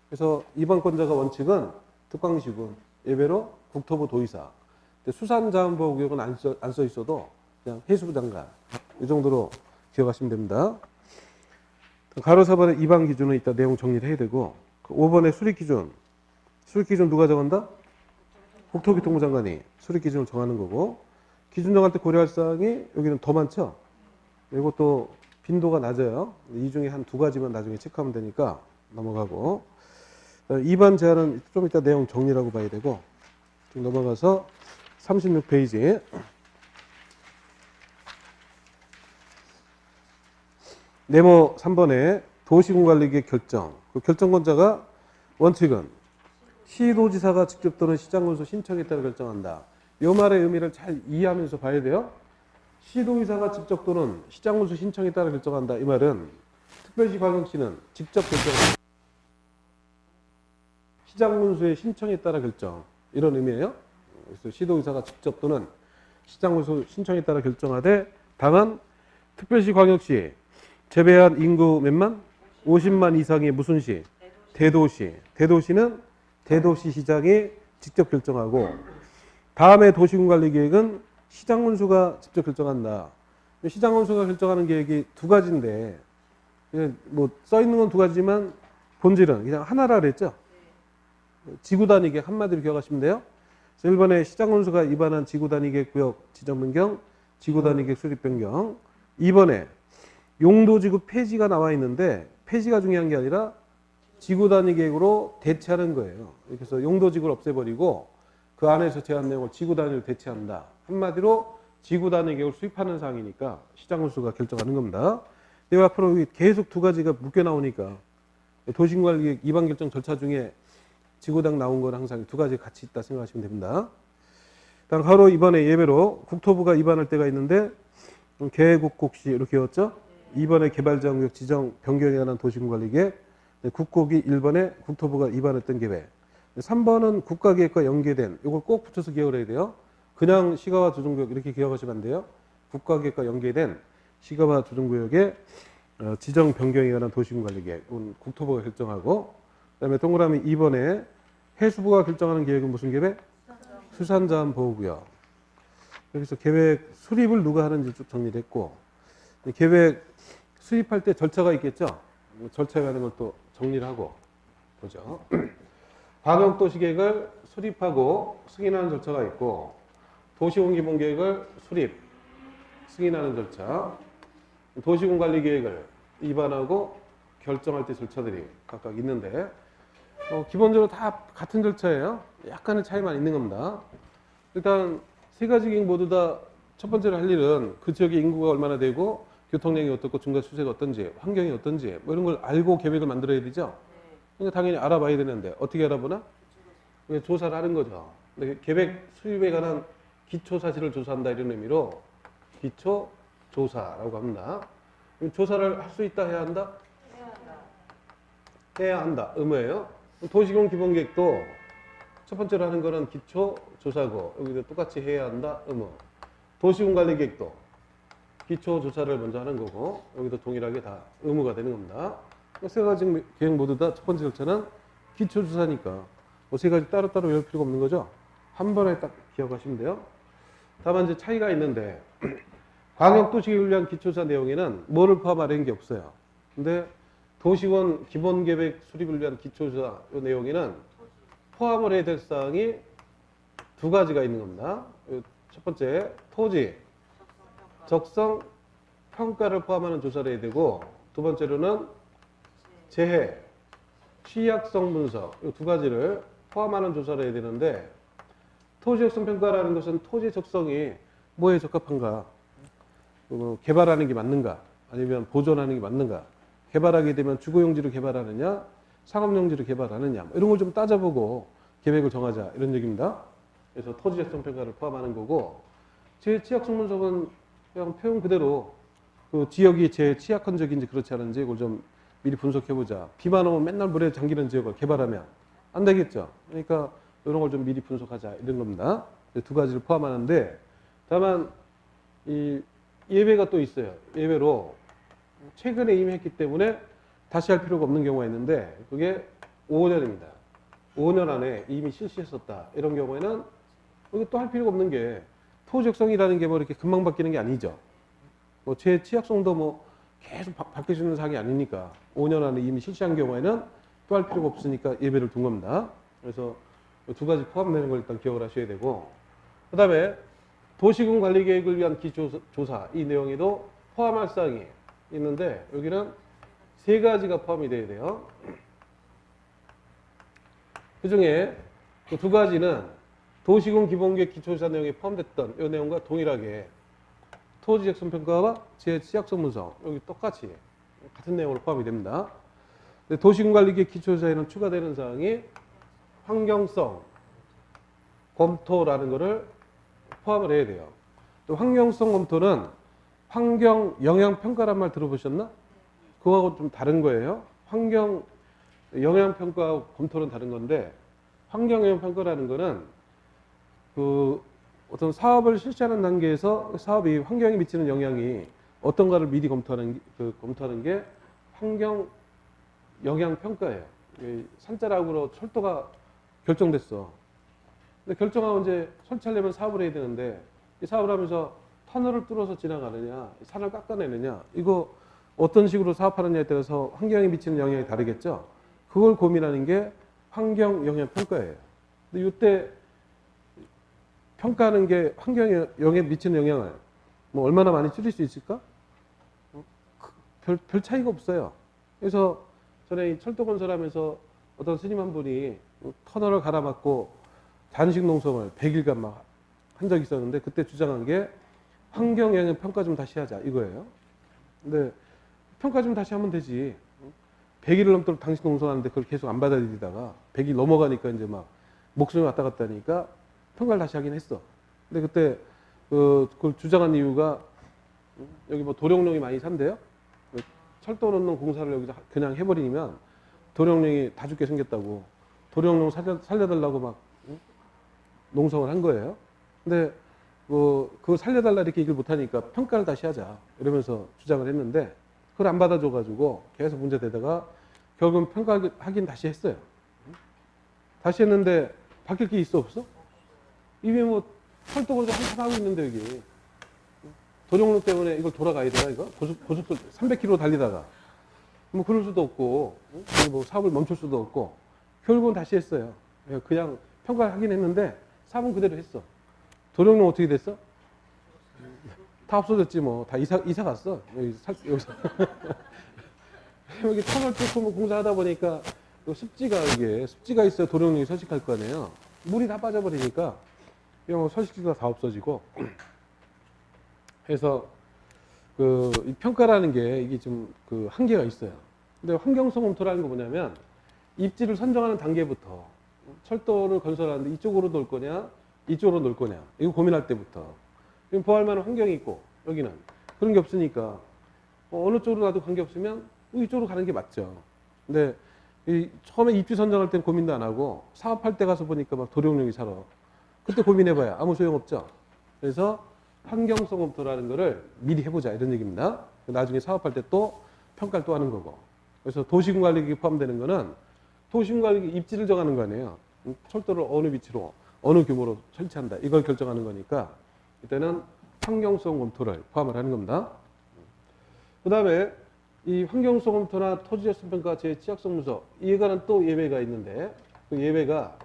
그래서 입안권자가 원칙은 특광시군, 예배로 국토부 도의사. 수산자원보호구역은 안 써 있어도 그냥 해수부 장관. 이 정도로 기억하시면 됩니다. 가로 4번에 입안 기준은 이따 내용 정리를 해야 되고 5번의 수립기준. 수립기준 누가 정한다? 국토교통부 장관이 수립기준을 정하는 거고, 기준 정할 때 고려할 사항이 여기는 더 많죠? 이것도 빈도가 낮아요. 이 중에 한 두 가지만 나중에 체크하면 되니까 넘어가고, 2번 제안은 좀 이따 내용 정리라고 봐야 되고, 좀 넘어가서 36페이지. 네모 3번에 도시군관리계획 결정. 그 결정권자가 원칙은 시도지사가 직접 또는 시장군수 신청에 따라 결정한다. 이 말의 의미를 잘 이해하면서 봐야 돼요. 시도의사가 직접 또는 시장군수 신청에 따라 결정한다. 이 말은 특별시 광역시는 직접 결정한다. 시장군수의 신청에 따라 결정. 이런 의미예요. 그래서 시도의사가 직접 또는 시장군수 신청에 따라 결정하되, 다만 특별시 광역시 제외한 인구 몇만? 50만 이상의 무슨 시? 대도시. 대도시는 대도시시장이 직접 결정하고, 다음에 도시군관리계획은 시장군수가 직접 결정한다. 시장군수가 결정하는 계획이 두 가지인데, 뭐 써 있는 건 두 가지지만 본질은 그냥 하나라 그랬죠. 지구단위 계획 한마디로 기억하시면 돼요. 1번에 시장군수가 입안한 지구단위 계획 구역 지정 변경, 지구단위 계획 수립 변경. 2번에 용도지구 폐지가 나와 있는데, 폐지가 중요한 게 아니라 지구단위 계획으로 대체하는 거예요. 그래서 용도지구를 없애버리고 그 안에서 제한 내용을 지구단위로 대체한다. 한마디로 지구단위 계획을 수립하는 사항이니까 시장군수가 결정하는 겁니다. 근데 앞으로 계속 두 가지가 묶여 나오니까 도시관리계획 입안 결정 절차 중에 지구당 나온 건 항상 두 가지 같이 있다 생각하시면 됩니다. 다음 바로 이번에 예외로 국토부가 입안할 때가 있는데, 계획국시 이렇게 외웠죠. 2번에 개발지역구역 지정 변경에 관한 도시군관리계획, 국곡이 1번에 국토부가 입안했던 계획, 3번은 국가계획과 연계된, 이걸 꼭 붙여서 기억을 해야 돼요. 그냥 시가와 조정구역 이렇게 기억하시면 안 돼요. 국가계획과 연계된 시가와 조정구역의 지정 변경에 관한 도시군관리계획, 국토부가 결정하고, 그다음에 동그라미 2번에 해수부가 결정하는 계획은 무슨 계획? 수산자원보호구역. 여기서 계획 수립을 누가 하는지 쭉 정리를 했고, 계획 수립할 때 절차가 있겠죠. 절차에 관한 걸 또 정리를 하고 보죠. 광역도시계획을 수립하고 승인하는 절차가 있고, 도시군기본계획을 수립, 승인하는 절차, 도시군관리계획을 입안하고 결정할 때 절차들이 각각 있는데, 기본적으로 다 같은 절차예요. 약간의 차이만 있는 겁니다. 일단 세 가지 계획 모두 다 첫 번째로 할 일은 그 지역의 인구가 얼마나 되고 교통량이 어떻고 증가 추세가 어떤지, 환경이 어떤지 뭐 이런 걸 알고 계획을 만들어야 되죠. 그러니까 당연히 알아봐야 되는데 어떻게 알아보나? 조사를 하는 거죠. 근데 계획 수립에 관한 기초 사실을 조사한다 이런 의미로 기초 조사라고 합니다. 조사를 할 수 있다 해야 한다? 해야 한다. 의무예요. 도시공 기본계획도 첫 번째로 하는 거는 기초 조사고, 여기도 똑같이 해야 한다. 의무. 도시군 관리계획도 기초 조사를 먼저 하는 거고, 여기도 동일하게 다 의무가 되는 겁니다. 세 가지 계획 모두 다 첫 번째 절차는 기초 조사니까 뭐 세 가지 따로따로 외울 필요가 없는 거죠. 한 번에 딱 기억하시면 돼요. 다만 이제 차이가 있는데, 광역도시계획을 위한 기초조사 내용에는 뭐를 포함하는 게 없어요. 근데 도시원 기본계획 수립을 위한 기초조사 이 내용에는 포함을 해야 될 사항이 두 가지가 있는 겁니다. 첫 번째, 토지, 적성, 평가를 포함하는 조사를 해야 되고, 두 번째로는 재해, 취약성 분석 이 두 가지를 포함하는 조사를 해야 되는데, 토지 적성 평가라는 것은 토지 적성이 뭐에 적합한가, 개발하는 게 맞는가, 아니면 보존하는 게 맞는가, 개발하게 되면 주거용지로 개발하느냐, 상업용지로 개발하느냐, 이런 걸 좀 따져보고 계획을 정하자 이런 얘기입니다. 그래서 토지 적성 평가를 포함하는 거고, 제 취약성 분석은 그냥 표현 그대로 그 지역이 제 취약한 지역인지 그렇지 않은지 이걸 좀 미리 분석해보자. 비만 오면 맨날 물에 잠기는 지역을 개발하면 안 되겠죠. 그러니까 이런 걸 좀 미리 분석하자 이런 겁니다. 두 가지를 포함하는데, 다만 이 예외가 또 있어요. 예외로 최근에 이미 했기 때문에 다시 할 필요가 없는 경우가 있는데, 그게 5년입니다. 5년 안에 이미 실시했었다. 이런 경우에는 이게 또 할 필요가 없는 게, 토지적성이라는 게 뭐 이렇게 금방 바뀌는 게 아니죠. 뭐 제 취약성도 뭐 계속 바뀔 수 있는 사항이 아니니까 5년 안에 이미 실시한 경우에는 또 할 필요가 없으니까 예배를 둔 겁니다. 그래서 두 가지 포함되는 걸 일단 기억을 하셔야 되고, 그 다음에 도시군 관리 계획을 위한 기초조사, 이 내용에도 포함할 사항이 있는데, 여기는 세 가지가 포함이 돼야 돼요. 그 중에 그 두 가지는 도시군 기본계획 기초조사 내용에 포함됐던 이 내용과 동일하게 토지작성 평가와 제취약성 문서, 여기 똑같이 같은 내용으로 포함이 됩니다. 도시군 관리계획 기초조사에는 추가되는 사항이 환경성 검토라는 것을 포함을 해야 돼요. 또 환경성 검토는 환경 영향 평가란 말 들어보셨나? 그거하고 좀 다른 거예요. 환경 영향 평가와 검토는 다른 건데, 환경 영향 평가라는 거는 그 어떤 사업을 실시하는 단계에서 사업이 환경에 미치는 영향이 어떤가를 미리 검토하는 게 환경 영향 평가예요. 산자락으로 철도가 결정됐어. 근데 결정하고 이제 설치하려면 사업을 해야 되는데, 이 사업을 하면서 터널을 뚫어서 지나가느냐, 산을 깎아내느냐, 이거 어떤 식으로 사업하느냐에 따라서 환경에 미치는 영향이 다르겠죠. 그걸 고민하는 게 환경 영향 평가예요. 근데 이때 평가하는 게 환경에 미치는 영향을 뭐 얼마나 많이 줄일 수 있을까? 별 차이가 없어요. 그래서 전에 철도 건설하면서 어떤 스님 한 분이 터널을 갈아막고 단식 농성을 100일간 막 한 적이 있었는데, 그때 주장한 게 환경 영향 평가 좀 다시 하자 이거예요. 근데 평가 좀 다시 하면 되지. 100일을 넘도록 단식 농성하는데 그걸 계속 안 받아들이다가 100일 넘어가니까 이제 막 목숨이 왔다 갔다 하니까 평가를 다시 하긴 했어. 근데 그때 그걸 주장한 이유가 여기 뭐 도룡령이 많이 산대요. 철도 넣는 공사를 여기서 그냥 해버리면 도룡령이 다 죽게 생겼다고, 도룡령 살려달라고 막 농성을 한 거예요. 근데 그걸 살려달라 이렇게 얘기를 못하니까 평가를 다시 하자 이러면서 주장을 했는데, 그걸 안 받아줘가지고 계속 문제되다가 결국은 평가하긴 다시 했어요. 다시 했는데 바뀔 게 있어 없어? 이미 뭐 철도 건설 한참 하고 있는데, 여기 도룡령 때문에 이걸 돌아가야 되나, 이거 고속도로 300km 달리다가 뭐 그럴 수도 없고, 뭐 사업을 멈출 수도 없고, 결국은 다시 했어요. 그냥 평가를 하긴 했는데 사업은 그대로 했어. 도룡령 어떻게 됐어? 다 없어졌지 뭐. 다 이사 갔어. 여기서. 여기 터널 뚫고 뭐 공사하다 보니까 습지가 있어야 도룡령이 서식할 거 아니에요. 물이 다 빠져버리니까 뭐 서식지가 다 없어지고. 해서 이 평가라는 게 이게 좀 한계가 있어요. 근데 환경성 검토라는 거 뭐냐면, 입지를 선정하는 단계부터 철도를 건설하는데 이쪽으로 놓을 거냐, 이쪽으로 놓을 거냐, 이거 고민할 때부터. 보할 만한 환경이 있고, 여기는 그런 게 없으니까 어느 쪽으로 가도 관계 없으면 이쪽으로 가는 게 맞죠. 근데 처음에 입지 선정할 땐 고민도 안 하고 사업할 때 가서 보니까 막 도룡령이 살아. 그때 고민해봐야 아무 소용없죠. 그래서 환경성 검토라는 거를 미리 해보자 이런 얘기입니다. 나중에 사업할 때 또 평가를 또 하는 거고. 그래서 도시군 관리계획에 포함되는 거는 도시군 관리계획 입지를 정하는 거 아니에요. 철도를 어느 위치로 어느 규모로 설치한다 이걸 결정하는 거니까 이때는 환경성 검토를 포함을 하는 겁니다. 그 다음에 이 환경성 검토나 토지작성 평가 제취약성 문서, 이에 관한 또 예외가 있는데, 그 예외가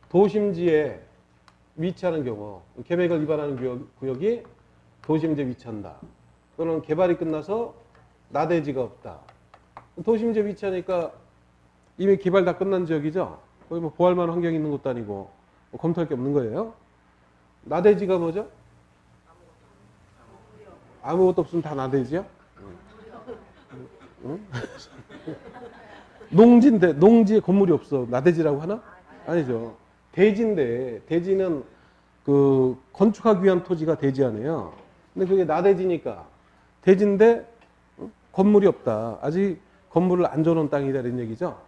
도심지에 위치하는 경우, 계획을 위반하는 구역이 도심지에 위치한다. 또는 개발이 끝나서 나대지가 없다. 도심지에 위치하니까 이미 개발 다 끝난 지역이죠. 거기 뭐 보할 만한 환경이 있는 것도 아니고 뭐 검토할 게 없는 거예요. 나대지가 뭐죠? 아무것도 없으면 다 나대지야? 응? 농지인데 농지에 건물이 없어. 나대지라고 하나? 아니죠. 대지인데, 대지는 건축하기 위한 토지가 대지 아니에요. 근데 그게 나대지니까 대지인데 건물이 없다. 아직 건물을 안 줘놓은 땅이다 이런 얘기죠.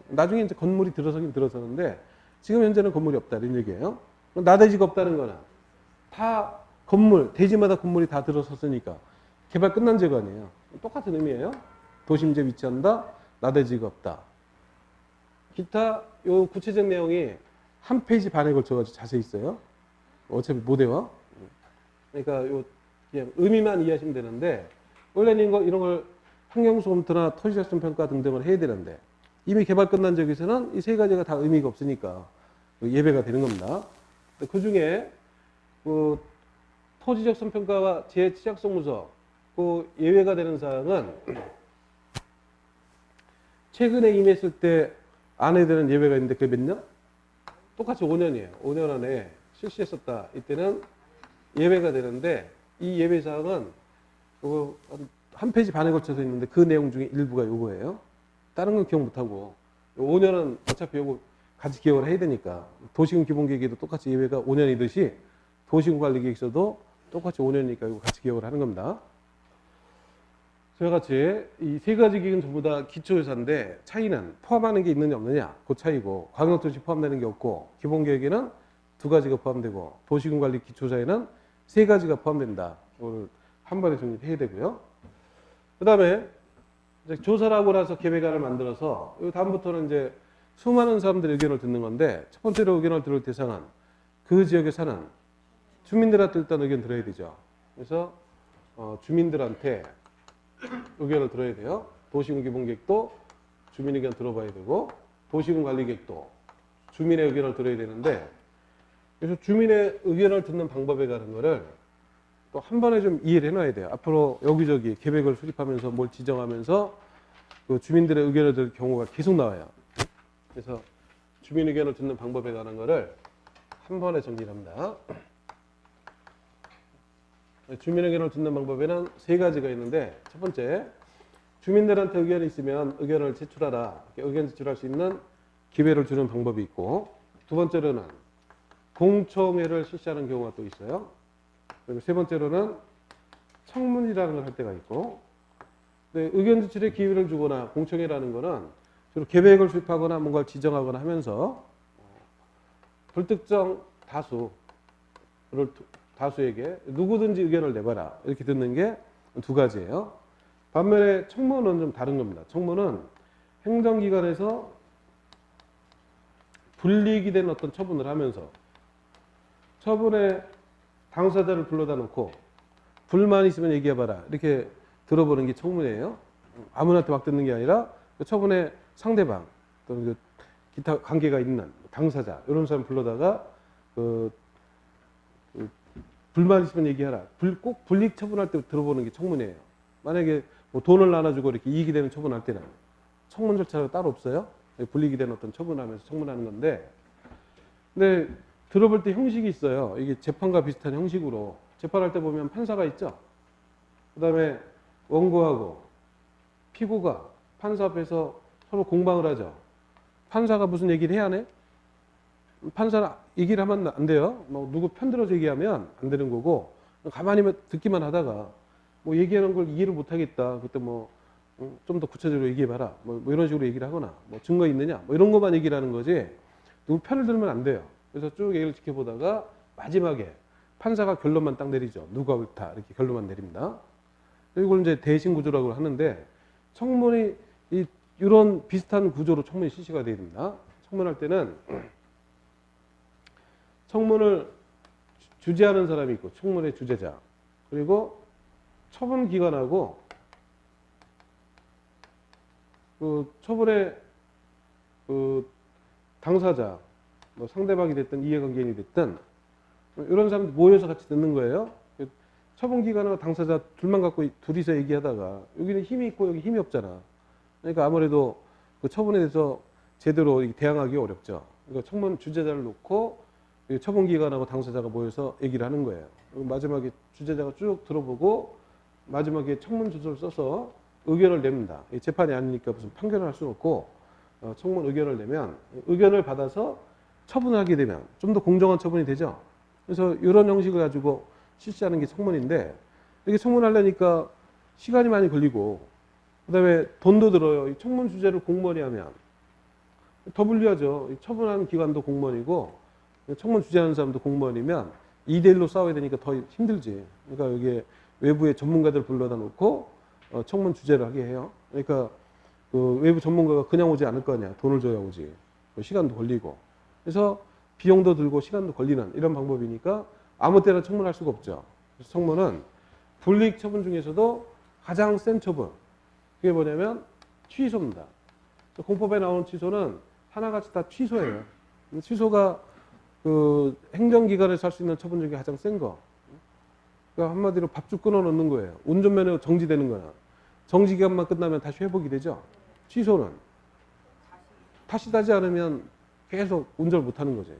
나중에 이제 건물이 들어서긴 들어서는데 지금 현재는 건물이 없다 이런 얘기예요. 나대지가 없다는 거는 다 건물, 대지마다 건물이 다 들어섰으니까 개발 끝난 지가 아니에요. 똑같은 의미예요. 도심지에 위치한다, 나대지가 없다. 기타 요 구체적 내용이 한 페이지 반에 걸쳐가지고 자세히 있어요. 어차피 못 외워. 그러니까 그냥 의미만 이해하시면 되는데, 원래는 이런 걸 환경소 검토나 토지작성 평가 등등을 해야 되는데 이미 개발 끝난 지역에서는 이 세 가지가 다 의미가 없으니까 예외가 되는 겁니다. 그 중에 그 토지작성 평가와 재취약성 문서 그 예외가 되는 사항은 최근에 임했을 때 안 해야 되는 예외가 있는데 그게 몇 년? 똑같이 5년이에요. 5년 안에 실시했었다. 이때는 예외가 되는데 이 예외 사항은 한 페이지 반에 걸쳐서 있는데 그 내용 중에 일부가 요거예요. 다른 건 기억 못하고 5년은 어차피 요거 같이 기억을 해야 되니까 도시군 기본계획에도 똑같이 예외가 5년이듯이 도시군 관리계획서도 똑같이 5년이니까 이거 같이 기억을 하는 겁니다. 저와 같이 이 세 가지 계획은 전부 다 기초예산인데 차이는 포함하는 게 있느냐 없느냐 그 차이고 광역도시 포함되는 게 없고 기본계획에는 두 가지가 포함되고 도시군 관리 기초자에는 세 가지가 포함된다. 이걸 한 번에 정리해야 되고요. 그 다음에 조사를 하고 나서 계획안을 만들어서 다음부터는 이제 수많은 사람들의 의견을 듣는 건데 첫 번째로 의견을 들을 대상은 그 지역에 사는 주민들한테 일단 의견 들어야 되죠. 그래서 주민들한테 의견을 들어야 돼요. 도시군 기본계획도 주민 의견 들어봐야 되고 도시군 관리계획도 주민의 의견을 들어야 되는데 그래서 주민의 의견을 듣는 방법에 관한 거를 또 한 번에 좀 이해를 해놔야 돼요. 앞으로 여기저기 계획을 수립하면서 뭘 지정하면서 그 주민들의 의견을 들을 경우가 계속 나와요. 그래서 주민 의견을 듣는 방법에 관한 거를 한 번에 정리를 합니다. 주민 의견을 듣는 방법에는 세 가지가 있는데 첫 번째, 주민들한테 의견이 있으면 의견을 제출하라. 의견 제출할 수 있는 기회를 주는 방법이 있고 두 번째로는 공청회를 실시하는 경우가 또 있어요. 그리고 세 번째로는 청문이라는 걸 할 때가 있고 의견 제출에 기회를 주거나 공청회라는 거는 주로 계획을 수립하거나 뭔가를 지정하거나 하면서 불특정 다수에게 누구든지 의견을 내봐라 이렇게 듣는 게 두 가지예요. 반면에 청문은 좀 다른 겁니다. 청문은 행정기관에서 불이익이 된 어떤 처분을 하면서 처분에 당사자를 불러다 놓고 불만 있으면 얘기해봐라 이렇게 들어보는 게 청문이에요. 아무한테 막 듣는 게 아니라 그 처분의 상대방 또는 그 기타 관계가 있는 당사자 이런 사람 불러다가 불만 있으면 얘기하라. 꼭 불이익 처분할 때 들어보는 게 청문이에요. 만약에 뭐 돈을 나눠주고 이렇게 이익이 되는 처분할 때는 청문 절차가 따로 없어요. 불이익이 되는 어떤 처분하면서 청문하는 건데, 근데 들어볼 때 형식이 있어요. 이게 재판과 비슷한 형식으로 재판할 때 보면 판사가 있죠. 그 다음에 원고하고 피고가 판사 앞에서 서로 공방을 하죠. 판사가 무슨 얘기를 해야 하네? 판사는 얘기를 하면 안 돼요. 뭐 누구 편들어서 얘기하면 안 되는 거고 가만히 듣기만 하다가 뭐 얘기하는 걸 이해를 못 하겠다. 그때 뭐 좀 더 구체적으로 얘기해봐라. 뭐 이런 식으로 얘기를 하거나 뭐 증거 있느냐. 뭐 이런 것만 얘기를 하는 거지. 누구 편을 들면 안 돼요. 그래서 쭉 얘기를 지켜보다가 마지막에 판사가 결론만 딱 내리죠. 누가 옳다 이렇게 결론만 내립니다. 이걸 이제 대신 구조라고 하는데 청문이 이런 비슷한 구조로 청문이 실시가 돼야 됩니다. 청문할 때는 청문을 주재하는 사람이 있고 청문의 주재자 그리고 처분기관하고 그 처분의 그 당사자 뭐 상대방이 됐든 이해관계인이 됐든 이런 사람들 모여서 같이 듣는 거예요. 처분기관하고 당사자 둘만 갖고 둘이서 얘기하다가 여기는 힘이 있고 여기 힘이 없잖아. 그러니까 아무래도 그 처분에 대해서 제대로 대항하기 어렵죠. 그러니까 청문 주재자를 놓고 처분기관하고 당사자가 모여서 얘기를 하는 거예요. 마지막에 주재자가 쭉 들어보고 마지막에 청문 조서를 써서 의견을 냅니다. 재판이 아니니까 무슨 판결을 할 수는 없고 청문 의견을 내면 의견을 받아서 처분을 하게 되면 좀 더 공정한 처분이 되죠. 그래서 이런 형식을 가지고 실시하는 게 청문인데 이렇게 청문하려니까 시간이 많이 걸리고 그다음에 돈도 들어요. 이 청문 주제를 공무원이 하면 더 불리하죠. 처분하는 기관도 공무원이고 청문 주재하는 사람도 공무원이면 2대1로 싸워야 되니까 더 힘들지. 그러니까 여기에 외부의 전문가들 불러다 놓고 청문 주재를 하게 해요. 그러니까 그 외부 전문가가 그냥 오지 않을 거 아니야. 돈을 줘야 오지. 시간도 걸리고. 그래서 비용도 들고 시간도 걸리는 이런 방법이니까 아무 때나 청문할 수가 없죠. 그래서 청문은 불이익 처분 중에서도 가장 센 처분. 그게 뭐냐면 취소입니다. 공법에 나오는 취소는 하나같이 다 취소예요. 취소가 그 행정기관에서 할 수 있는 처분 중에 가장 센 거. 그러니까 한마디로 밥줄 끊어놓는 거예요. 운전면허 정지되는 거나 정지기간만 끝나면 다시 회복이 되죠. 취소는 다시 따지 않으면 계속 운전을 못하는 거지.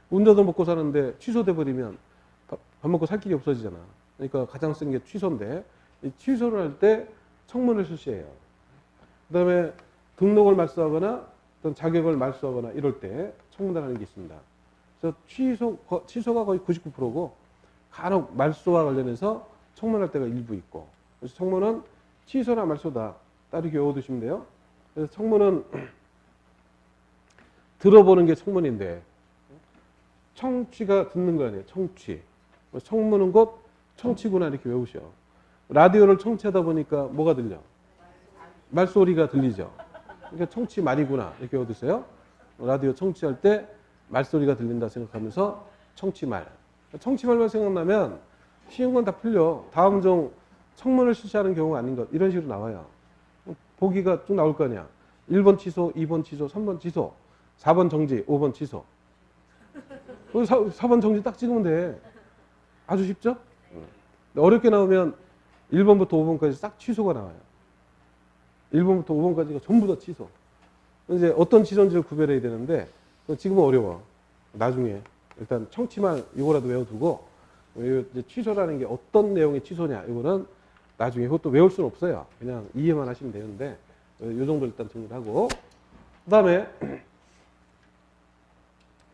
운전도 먹고 사는데 취소돼 버리면 밥 먹고 살 길이 없어지잖아. 그러니까 가장 센 게 취소인데 이 취소를 할 때 청문을 실시해요. 그다음에 등록을 말소하거나 어떤 자격을 말소하거나 이럴 때 청문을 하는 게 있습니다. 그래서 취소가 거의 99%고 간혹 말소와 관련해서 청문할 때가 일부 있고, 그래서 청문은 취소나 말소다 따르게 외워두시면 돼요. 그래서 청문은 들어보는 게 청문인데 청취가 듣는 거 아니에요. 청취. 청문은 곧 청취구나 이렇게 외우셔. 라디오를 청취하다 보니까 뭐가 들려? 말소리가 들리죠. 그러니까 청취 말이구나 이렇게 외워두세요. 라디오 청취할 때 말소리가 들린다 생각하면서 청취말. 청취말만 생각나면 쉬운 건 다 풀려. 다음 중 청문을 실시하는 경우가 아닌 것 이런 식으로 나와요. 보기가 쭉 나올 거 아니야. 1번 취소, 2번 취소, 3번 취소, 4번 정지, 5번 취소. 4번 정지 딱 찍으면 돼. 아주 쉽죠? 어렵게 나오면 1번부터 5번까지 싹 취소가 나와요. 1번부터 5번까지가 전부 다 취소. 이제 어떤 취소인지를 구별해야 되는데 지금은 어려워. 나중에 일단 청취만 이거라도 외워두고 이제 취소라는 게 어떤 내용의 취소냐 이거는 나중에 그것도 외울 수는 없어요. 그냥 이해만 하시면 되는데 이 정도 일단 정리를 하고, 그 다음에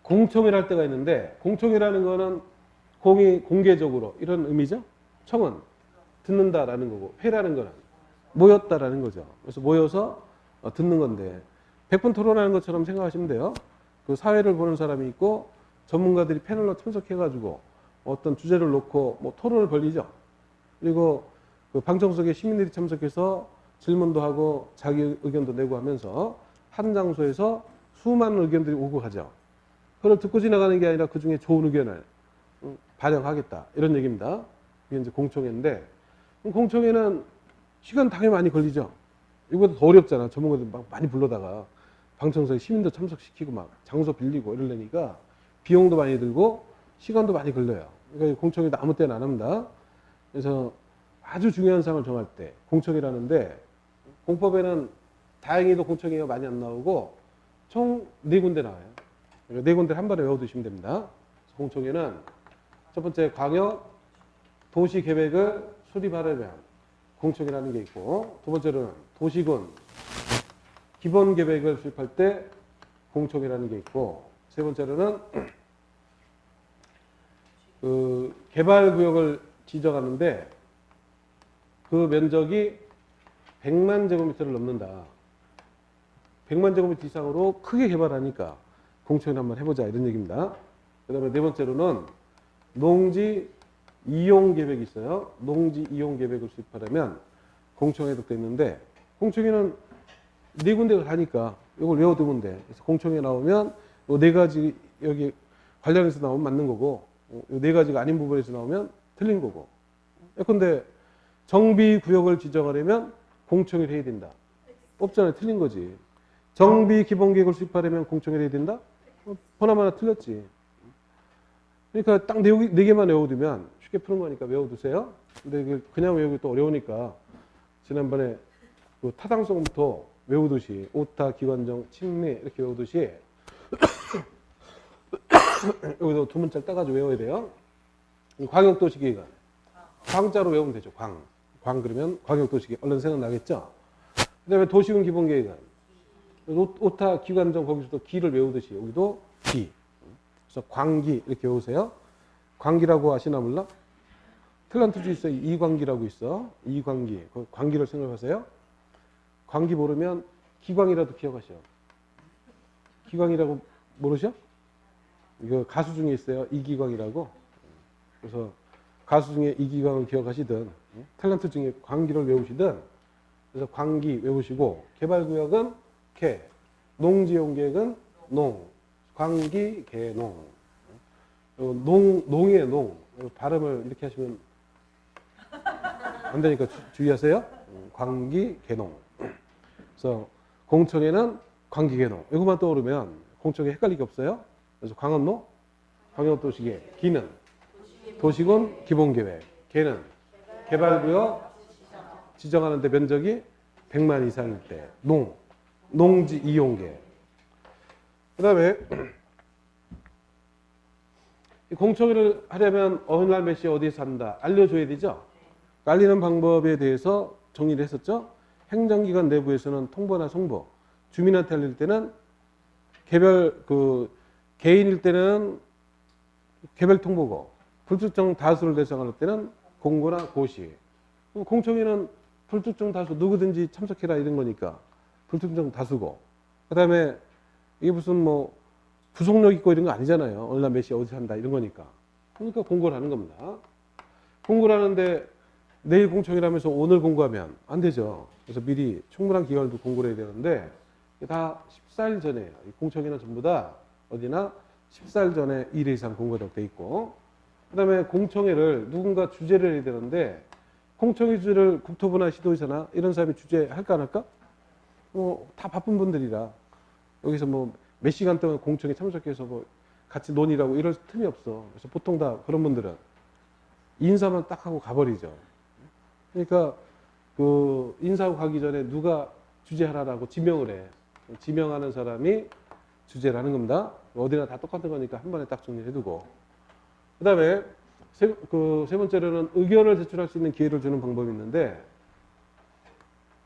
공청회를 할 때가 있는데, 공청회라는 거는 공이 공개적으로 이런 의미죠. 청은 듣는다라는 거고, 회라는 거는 모였다라는 거죠. 그래서 모여서 듣는 건데 100분 토론하는 것처럼 생각하시면 돼요. 그 사회를 보는 사람이 있고 전문가들이 패널로 참석해가지고 어떤 주제를 놓고 뭐 토론을 벌리죠. 그리고 그 방청석에 시민들이 참석해서 질문도 하고 자기 의견도 내고 하면서 한 장소에서 수많은 의견들이 오고 가죠. 그걸 듣고 지나가는 게 아니라 그 중에 좋은 의견을 반영하겠다 이런 얘기입니다. 이게 이제 공청회인데, 공청회는 시간 당연히 많이 걸리죠. 이거보다 더 어렵잖아. 전문가들 막 많이 불러다가 방청석에 시민도 참석시키고 막 장소 빌리고 이러려니까 비용도 많이 들고 시간도 많이 걸려요. 그러니까 공청회도 아무 때나 안 합니다. 그래서 아주 중요한 사항을 정할 때 공청회라는데, 공법에는 다행히도 공청회가 많이 안 나오고 총 4군데 나와요. 그러니까 4군데 한 번에 외워두시면 됩니다. 공청회는 첫 번째 광역 도시계획을 수립하려면 공청회라는 게 있고, 두 번째로는 도시군 기본계획을 수립할 때 공청회라는 게 있고, 세 번째로는 그 개발구역을 지정하는데 그 면적이 100만 제곱미터를 넘는다. 100만 제곱미터 이상으로 크게 개발하니까 공청회 한번 해보자 이런 얘기입니다. 그 다음에 네 번째로는 농지 이용 계획이 있어요. 농지 이용 계획을 수립하려면 공청회도 됐는데, 공청회는 4군데가 가니까 이걸 외워두면 돼. 그래서 공청회 나오면 이 4가지 여기 관련해서 나오면 맞는 거고, 이 4가지가 아닌 부분에서 나오면 틀린 거고. 근데 정비구역을 지정하려면 공청회를 해야 된다. 없잖아요. 틀린 거지. 정비기본계획을 수립하려면 공청회를 해야 된다? 보나마나 틀렸지. 그러니까 딱 4개만 외워두면 쉽게 푸는 거니까 외워두세요. 근데 그냥 외우기 또 어려우니까 지난번에 그 타당성부터 외우듯이 오타, 기관정, 침례 이렇게 외우듯이 여기서 2문자를 따가지고 외워야 돼요. 광역도시계획은 광자로 외우면 되죠. 광 그러면 광역도시계획 얼른 생각나겠죠. 그 다음에 도시군 기본계획은 오타, 기관정 거기서도 기를 외우듯이 여기도 기. 그래서 광기 이렇게 외우세요. 광기라고 아시나 몰라? 탤런트 주 있어. 이광기라고 있어. 이광기. 광기를 생각하세요. 광기 모르면 기광이라도 기억하셔. 기광이라고 모르셔? 이거 가수 중에 있어요. 이기광이라고. 그래서 가수 중에 이기광을 기억하시든 탤런트 중에 광기를 외우시든, 그래서 광기 외우시고, 개발구역은 개, 농지용계획은 농, 광기, 개, 농. 농의 농. 발음을 이렇게 하시면 안 되니까 주의하세요. 광기, 개농. 그래서 공청회는 광기, 개농. 이것만 떠오르면 공청회 헷갈릴 게 없어요. 그래서 광원로, 광역도시계, 기는 도시군 기본계획, 개는 개발구역 지정하는데 면적이 100만 이상일 때, 농지 이용계. 그 다음에 공청회를 하려면 어느 날 몇 시에 어디에서 한다 알려줘야 되죠. 알리는 방법에 대해서 정리를 했었죠. 행정기관 내부에서는 통보나 송보, 주민한테 알릴 때는 개인일 때는 개별 통보고, 불특정 다수를 대상할 때는 공고나 고시. 공청회는 불특정 다수 누구든지 참석해라 이런 거니까 불특정 다수고, 그 다음에 이게 무슨 뭐 부속력 있고 이런 거 아니잖아요. 어느 날 몇 시에 어디서 한다 이런 거니까. 그러니까 공고를 하는 겁니다. 공고를 하는데 내일 공청회라면서 오늘 공고하면 안 되죠. 그래서 미리 충분한 기간을 두고 공고를 해야 되는데 다 14일 전에, 공청회는 전부 다 어디나 14일 전에 1회 이상 공고하도록 돼 있고, 그 다음에 공청회를 누군가 주재를 해야 되는데 공청회 주제를 국토부나 시도의사나 이런 사람이 주재할까 안 할까? 다 바쁜 분들이라 여기서 뭐 몇 시간 동안 공청회 참석해서 뭐 같이 논의라고 이럴 틈이 없어. 그래서 보통 다 그런 분들은 인사만 딱 하고 가버리죠. 그러니까 그 인사하고 가기 전에 누가 주재하라고 지명을 해. 지명하는 사람이 주재를 하는 겁니다. 어디나 다 똑같은 거니까 한 번에 딱 정리를 해두고. 그 다음에 세 번째로는 의견을 제출할 수 있는 기회를 주는 방법이 있는데,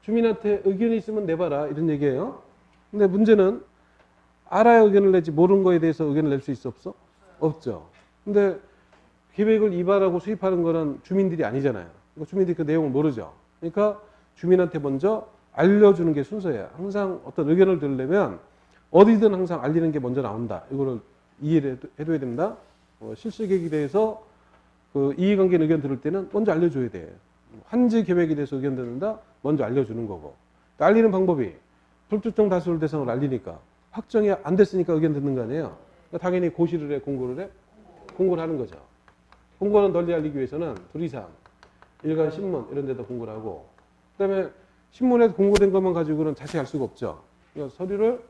주민한테 의견이 있으면 내봐라 이런 얘기예요. 근데 문제는 알아야 의견을 내지 모르는 거에 대해서 의견을 낼 수 있어 없어? 없죠. 근데 계획을 입안하고 수립하는 거는 주민들이 아니잖아요. 그러니까 주민들이 그 내용을 모르죠. 그러니까 주민한테 먼저 알려주는 게 순서예요. 항상 어떤 의견을 들으려면 어디든 항상 알리는 게 먼저 나온다. 이거를 이해를 해둬야 됩니다. 실시 계획에 대해서 그 이해관계 의견 들을 때는 먼저 알려줘야 돼요. 환지 계획에 대해서 의견 듣는다? 먼저 알려주는 거고. 알리는 방법이 불특정 다수를 대상으로 알리니까 확정이 안 됐으니까 의견 듣는 거 아니에요. 그러니까 당연히 고시를 해, 공고를 해? 공고를 하는 거죠. 공고는 널리 알리기 위해서는 둘이상, 일간 신문 이런 데다 공고를 하고, 그 다음에 신문에 공고된 것만 가지고는 자세히 알 수가 없죠. 그러니까 서류를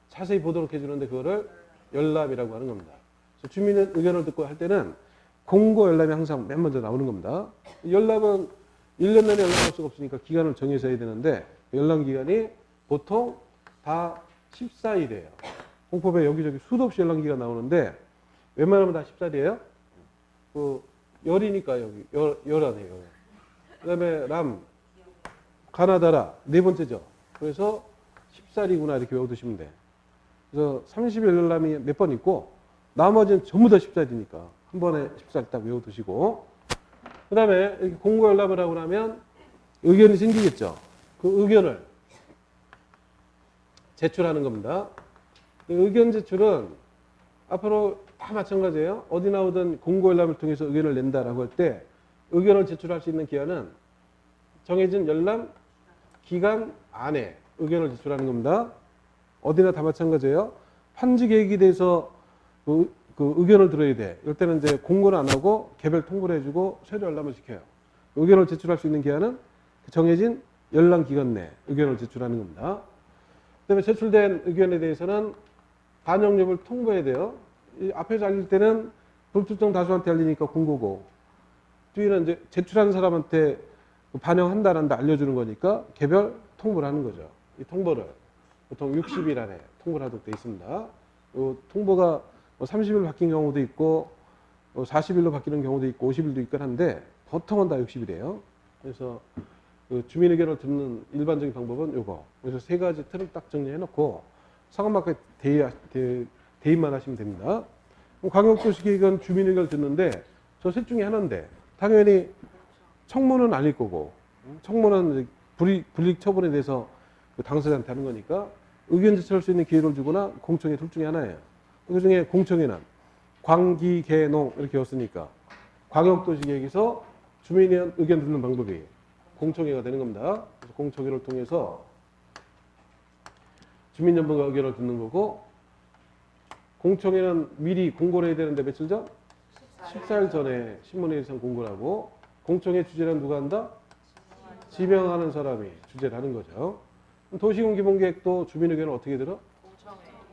자세히 보도록 해주는데 그거를 열람이라고 하는 겁니다. 그래서 주민의 의견을 듣고 할 때는 공고 열람이 항상 맨 먼저 나오는 겁니다. 열람은 1년 내내 열람할 수가 없으니까 기간을 정해서 해야 되는데 열람 기간이 보통 다 14일이에요. 공법에 여기저기 수도 없이 열람 기간 나오는데 웬만하면 다 14일이에요. 그 열이니까 여기 열 안에요. 그다음에 람, 가나다라 네 번째죠. 그래서 14일이구나 이렇게 외워두시면 돼. 그래서 30일 열람이 몇 번 있고 나머지는 전부 다 14일이니까 한 번에 14일 딱 외워두시고, 그 다음에 이렇게 공고 열람을 하고 나면 의견이 생기겠죠. 그 의견을 제출하는 겁니다. 의견 제출은 앞으로 다 마찬가지예요. 어디 나오든 공고 열람을 통해서 의견을 낸다라고 할 때 의견을 제출할 수 있는 기한은 정해진 열람 기간 안에 의견을 제출하는 겁니다. 어디나 다 마찬가지예요. 판지 계획에 대해서 그 의견을 들어야 돼. 이럴 때는 이제 공고를 안 하고 개별 통보를 해주고 서류 열람을 시켜요. 의견을 제출할 수 있는 기한은 정해진 열람 기간 내에 의견을 제출하는 겁니다. 그다음에 제출된 의견에 대해서는 반영 여부를 통보해야 돼요. 이 앞에서 알릴 때는 불특정 다수한테 알리니까 공고고, 뒤에는 이제 제출한 사람한테 반영한다란다 알려주는 거니까 개별 통보를 하는 거죠. 이 통보를 보통 60일 안에 통보를 하도록 되어 있습니다. 이 통보가 30일 바뀐 경우도 있고 40일로 바뀌는 경우도 있고 50일도 있긴 한데 보통은 다 60일이에요. 그래서 그 주민 의견을 듣는 일반적인 방법은 요거. 그래서 세 가지 틀을 딱 정리해 놓고 상관밖에 대입만 하시면 됩니다. 광역도시계획은 주민 의견을 듣는데 저 셋 중에 하나인데 당연히 청문은 아닐 거고, 청문은 불이익 처분에 대해서 당사자한테 하는 거니까 의견 제출할 수 있는 기회를 주거나 공청회 둘 중에 하나예요. 그 중에 공청회는 광기, 개, 농 이렇게 였으니까 광역도시계획에서 주민의 의견 듣는 방법이 공청회가 되는 겁니다. 그래서 공청회를 통해서 주민연봉과 의견을 듣는 거고, 공청회는 미리 공고를 해야 되는데 며칠 전? 14일 전에 신문회 이상 공고를 하고, 공청회 주재는 누가 한다? 지명하는 사람이 주재를 하는 거죠. 도시군 기본계획도 주민 의견을 어떻게 들어?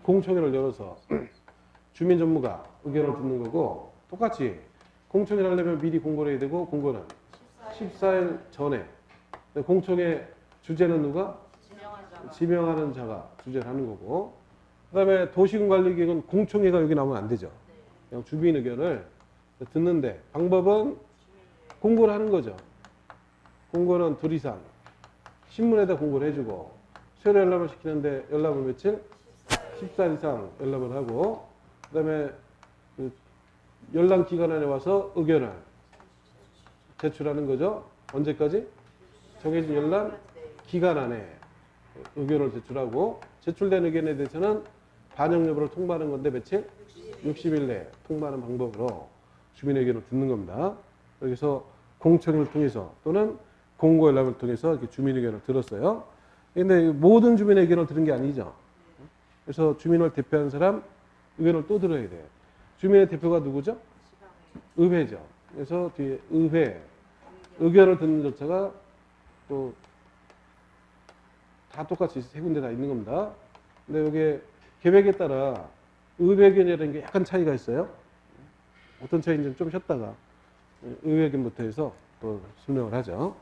공청회를 열어서 주민 전무가 의견을 듣는 거고, 똑같이 공청회를 하려면 미리 공고를 해야 되고, 공고는 14일 전에. 공청회 주재는 누가? 지명하는 자가 주재를 하는 거고, 그 다음에 도시군 관리계획은 공청회가 여기 나오면 안 되죠. 그냥 주민 의견을 듣는데, 방법은 공고를 하는 거죠. 공고는 둘 이상 신문에다 공고를 해주고, 수요일에 연락을 시키는데 연락을 며칠? 14일 이상 연락을 하고, 그 다음에 그 연락 기간 안에 와서 의견을 제출하는 거죠. 언제까지? 정해진 연락 기간 안에 의견을 제출하고, 제출된 의견에 대해서는 반영 여부를 통보하는 건데 며칠? 60일 내에 통보하는 방법으로 주민 의견을 듣는 겁니다. 여기서 공청회를 통해서 또는 공고 연락을 통해서 이렇게 주민 의견을 들었어요. 근데 모든 주민 의견을 들은 게 아니죠. 그래서 주민을 대표하는 사람 의견을 또 들어야 돼. 주민의 대표가 누구죠? 의회죠. 그래서 뒤에 의회 의견을 듣는 절차가 또 다 똑같이 세 군데 다 있는 겁니다. 근데 여기 계획에 따라 의회 의견이라는 게 약간 차이가 있어요. 어떤 차이인지 좀 쉬었다가 의회 의견부터 해서 또 설명을 하죠.